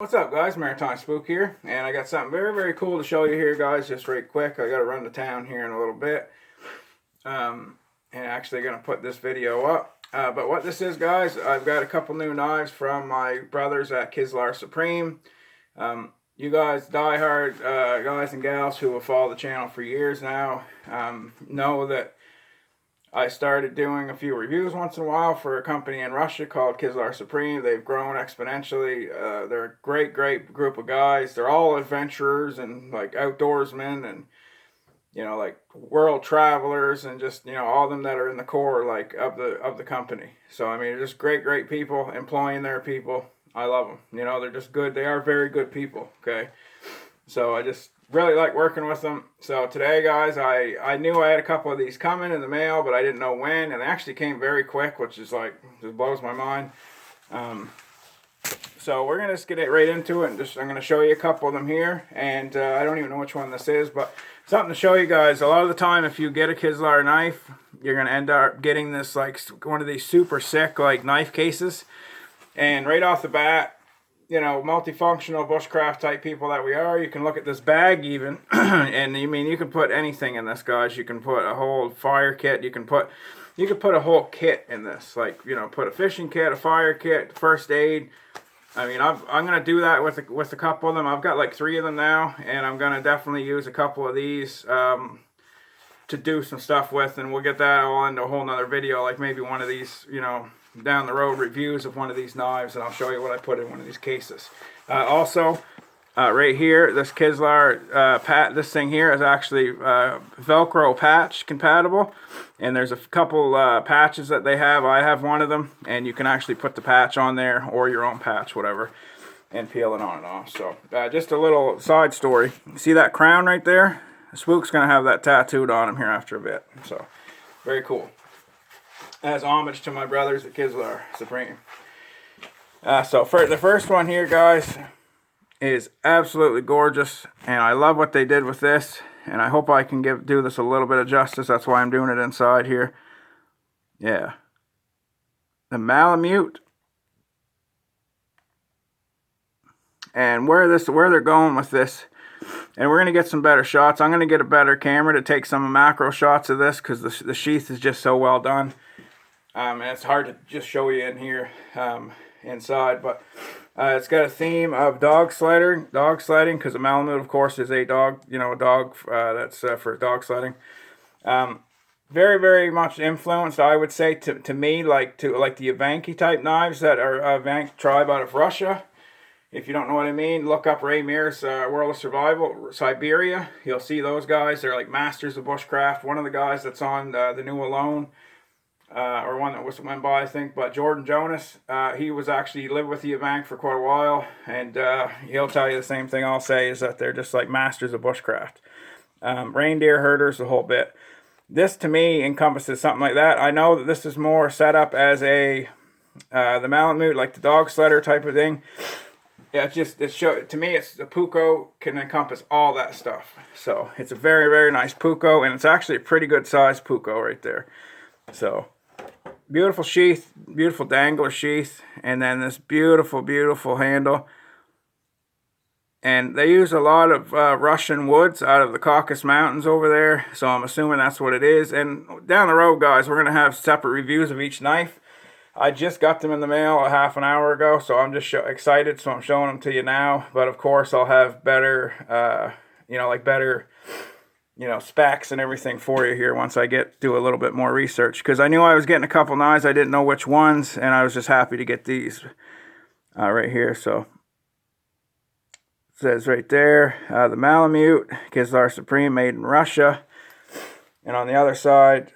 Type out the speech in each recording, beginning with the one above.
What's up, guys? Maritime Spook here, and I got something very cool to show you here, guys, just right quick. I got to run to town here in a little bit, and actually going to put this video up. But what this is, guys, I've got a couple new knives from my brothers at Kizlyar Supreme. You guys, diehard guys and gals who have followed the channel for years now, know that I started doing a few reviews once in a while for a company in Russia called Kizlyar Supreme. They've grown exponentially. They're a great group of guys. They're all adventurers and like outdoorsmen and, you know, like world travelers and just, you know, all of them that are in the core like of the company. So I mean, they're just great people employing their people. I love them. You know, they're just good. They are very good people. Okay. So I just really like working with them. So today, guys, I knew I had a couple of these coming in the mail, but I didn't know when, and they actually came very quick, which is like, just blows my mind. So we're going to just get right into it, and I'm going to show you a couple of them here, and I don't even know which one this is, but something to show you guys. A lot of the time, if you get a Kizlyar knife, you're going to end up getting this, like, one of these super sick, like, knife cases, and right off the bat, you know, multifunctional bushcraft type people that we are, you can look at this bag even, and I mean, you can put anything in this, guys. You can put a whole fire kit. You can put a whole kit in this, like, you know, put a fishing kit, a fire kit, first aid. I mean, I'm gonna do that with a couple of them. I've got like 3 of them now, and I'm gonna definitely use a couple of these to do some stuff with, and we'll get that all into a whole nother video, like maybe one of these, you know, down the road reviews of one of these knives, and I'll show you what I put in one of these cases. Also, right here, this Kizlyar this thing here is actually Velcro patch compatible, and there's a couple patches that they have. I have one of them, and you can actually put the patch on there or your own patch, whatever, and peel it on and off. So just a little side story. See that crown right there? The Spook's gonna have that tattooed on him here after a bit. So very cool. As homage to my brothers at Kizlyar Supreme. So for the first one here, guys, is absolutely gorgeous, and I love what they did with this, and I hope I can do this a little bit of justice. That's why I'm doing it inside here. Yeah, the Malamute, and where they're going with this, and we're gonna get some better shots. I'm gonna get a better camera to take some macro shots of this because the sheath is just so well done. And it's hard to just show you in here inside, but it's got a theme of dog sledding, because the Malamute, of course, is a dog, you know, a dog that's for dog sledding. Very much influenced, I would say, to me, like the Evanki type knives that are Evanki tribe out of Russia. If you don't know what I mean, look up Ray Mears' World of Survival, Siberia. You'll see those guys. They're like masters of bushcraft. One of the guys that's on the new Alone, or one that went by, I think, but Jordan Jonas, he was actually lived with the Evank for quite a while, and he'll tell you the same thing I'll say, is that they're just like masters of bushcraft. Reindeer herders, the whole bit. This, to me, encompasses something like that. I know that this is more set up as the Malamute, like the dog sledder type of thing. Yeah, to me, it's the Puko can encompass all that stuff. So it's a very nice Puko, and it's actually a pretty good size Puko right there. So beautiful sheath, beautiful Dangler sheath, and then this beautiful handle. And they use a lot of Russian woods out of the Caucasus Mountains over there, so I'm assuming that's what it is. And down the road, guys, we're going to have separate reviews of each knife. I just got them in the mail a half an hour ago, so I'm just excited, so I'm showing them to you now. But of course, I'll have better, specs and everything for you here once I do a little bit more research, because I knew I was getting a couple knives. I didn't know which ones, and I was just happy to get these right here. So it says right there, the Malamute, Kizlyar Supreme, made in Russia. And on the other side,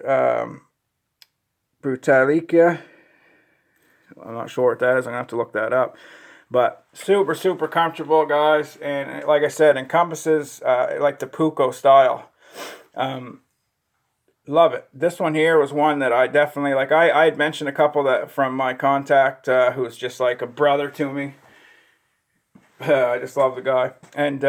Brutalica. I'm not sure what that is. I'm going to have to look that up. But super comfortable, guys. And like I said, encompasses like the Puko style. Love it. This one here was one that I definitely, like, I had mentioned a couple that from my contact who's just like a brother to me. I just love the guy. And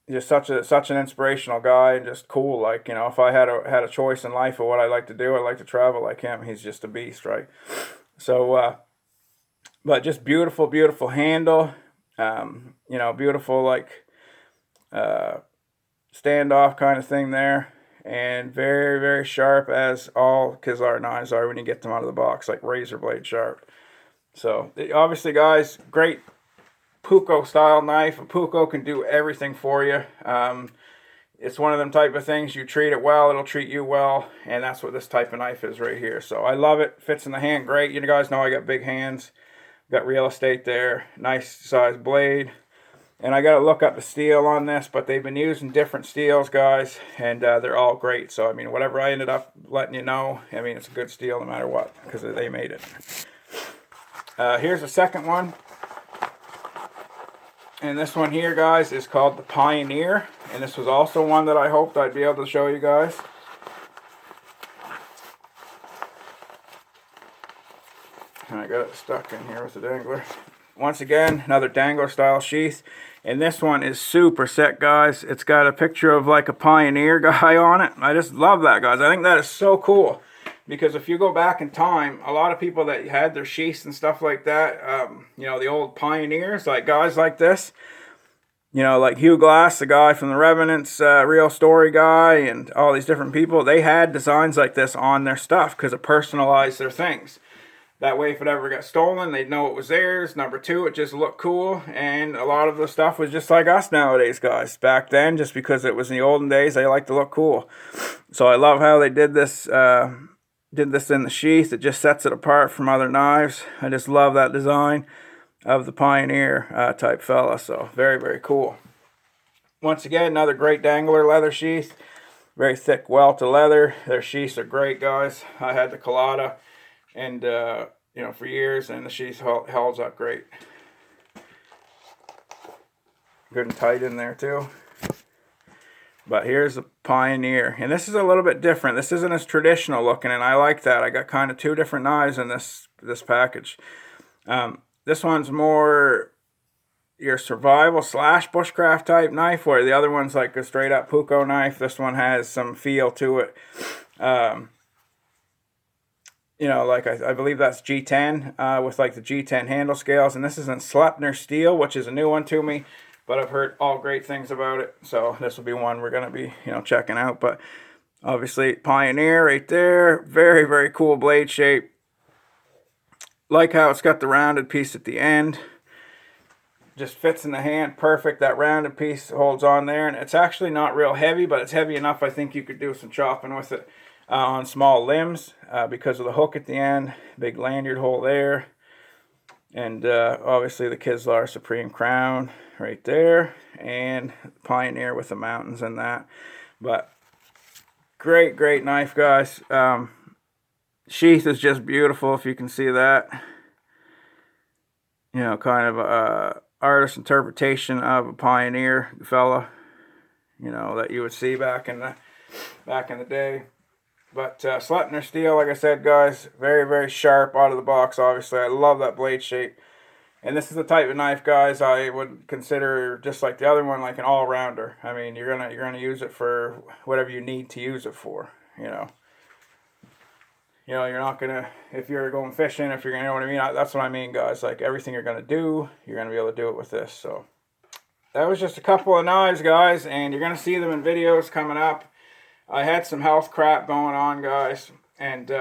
just such an inspirational guy, and just cool. Like, you know, if I had a choice in life of what I like to do, I like to travel like him. He's just a beast, right? So, but just beautiful handle. You know, beautiful like standoff kind of thing there, and very, very sharp, as all Kizlyar knives are when you get them out of the box, like razor blade sharp. So obviously, guys, great Puukko style knife. A Puukko can do everything for you. It's one of them type of things, you treat it well, it'll treat you well, and that's what this type of knife is right here. So I love it. Fits in the hand great. You guys know I got big hands. Got real estate there. Nice size blade. And I got to look up the steel on this, but they've been using different steels, guys, and they're all great. So, I mean, whatever I ended up letting you know, I mean, it's a good steel no matter what, because they made it. Here's the second one. And this one here, guys, is called the Pioneer. And this was also one that I hoped I'd be able to show you guys. And I got it stuck in here with the Dangler. Once again, another Dangler style sheath. And this one is super sick, guys. It's got a picture of like a Pioneer guy on it. I just love that, guys. I think that is so cool. Because if you go back in time, a lot of people that had their sheaths and stuff like that, you know, the old pioneers, like guys like this, you know, like Hugh Glass, the guy from the Revenant's Real Story guy, and all these different people, they had designs like this on their stuff because it personalized their things. That way, if it ever got stolen, they'd know it was theirs. Number two, it just looked cool. And a lot of the stuff was just like us nowadays, guys. Back then, just because it was in the olden days, they liked to look cool. So I love how they did this in the sheath. It just sets it apart from other knives. I just love that design of the Pioneer type fella. So very, very cool. Once again, another great Dangler leather sheath. Very thick welt of leather. Their sheaths are great, guys. I had the Colada, and you know, for years, and the sheath holds up great. Good and tight in there too. But here's the Pioneer, and this is a little bit different. This isn't as traditional looking, and I like that. I got kind of two different knives in this package. This one's more your survival / bushcraft type knife, where the other one's like a straight up Puukko knife. This one has some feel to it. You know, like I believe that's G10 with like the G10 handle scales, and this is in Sleipner steel, which is a new one to me. But I've heard all great things about it, so this will be one we're going to be, you know, checking out. But obviously, Pioneer right there. Very, very cool blade shape. Like how it's got the rounded piece at the end. Just fits in the hand perfect. That rounded piece holds on there, and it's actually not real heavy, but it's heavy enough I think you could do some chopping with it on small limbs because of the hook at the end. Big lanyard hole there. And obviously the Kizlyar Supreme Crown right there, and Pioneer with the mountains and that. But great, great knife, guys. Sheath is just beautiful, if you can see that. You know, kind of artist interpretation of a Pioneer fella, you know, that you would see back in the day. But Sleipner steel, like I said, guys, very, very sharp out of the box, obviously. I love that blade shape. And this is the type of knife, guys, I would consider, just like the other one, like an all-rounder. I mean, you're gonna use it for whatever you need to use it for, you know. You know, you're not gonna, if you're going fishing, if you're gonna, you know what I mean? That's what I mean, guys. Like, everything you're gonna do, you're gonna be able to do it with this. So that was just a couple of knives, guys, and you're gonna see them in videos coming up. I had some health crap going on, guys, and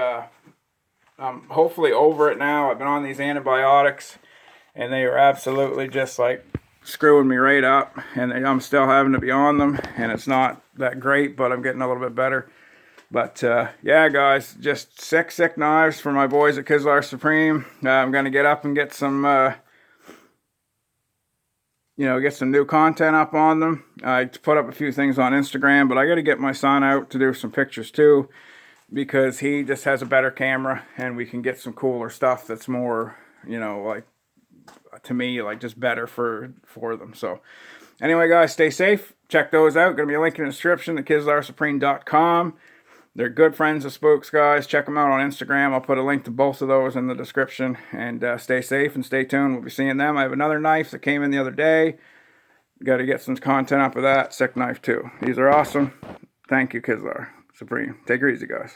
I'm hopefully over it now. I've been on these antibiotics, and they are absolutely just like screwing me right up, and I'm still having to be on them, and it's not that great, but I'm getting a little bit better. But yeah, guys, just sick knives for my boys at Kizlyar Supreme. I'm going to get up and get some, you know, get some new content up on them. I put up a few things on Instagram, but I got to get my son out to do some pictures too, because he just has a better camera, and we can get some cooler stuff that's more, you know, like, to me, like, just better for them. So anyway, guys, stay safe. Check those out. Going to be a link in the description to KizlyarSupreme.com. They're good friends of Spooks, guys. Check them out on Instagram. I'll put a link to both of those in the description. And stay safe and stay tuned. We'll be seeing them. I have another knife that came in the other day. Got to get some content up of that. Sick knife, too. These are awesome. Thank you, Kizlyar Supreme. Take her easy, guys.